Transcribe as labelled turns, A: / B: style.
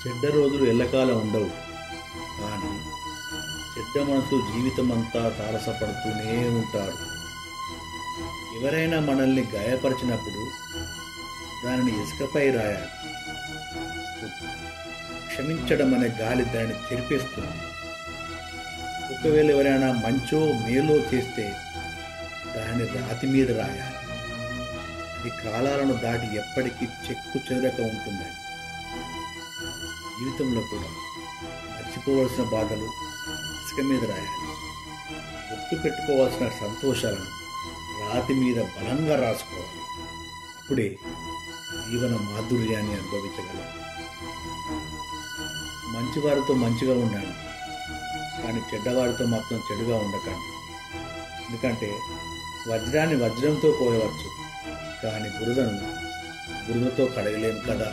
A: చెడ్డ రోజులు ఎల్లకాలం ఉండవు. కానీ చెడ్డ మనసు జీవితమంతా తారసపడుతూనే ఉంటారు. ఎవరైనా మనల్ని గాయపరిచినప్పుడు దానిని ఇసుకపై రాయాలి. క్షమించడం అనే గాలి దానిని చెరిపేస్తుంది. ఒకవేళ ఎవరైనా మంచో మేలో చేస్తే దాన్ని రాతి మీద రాయాలి. అది కాలాలను దాటి ఎప్పటికీ చెక్కు చెదరక ఉంటుందని. జీవితంలో కూడా మర్చిపోవలసిన బాధలు ఇసుక మీద రాయాలి. గుర్తు పెట్టుకోవాల్సిన సంతోషాలను రాతి మీద బలంగా రాసుకోవాలి. అప్పుడే జీవన మాధుర్యాన్ని అనుభవించగలం. మంచివారితో మంచిగా ఉండండి, కానీ చెడ్డవారితో మాత్రం చెడుగా ఉండకండి. ఎందుకంటే వజ్రాన్ని వజ్రంతో కోయవచ్చు, కానీ బురదను బురదతో కడగలేము కదా.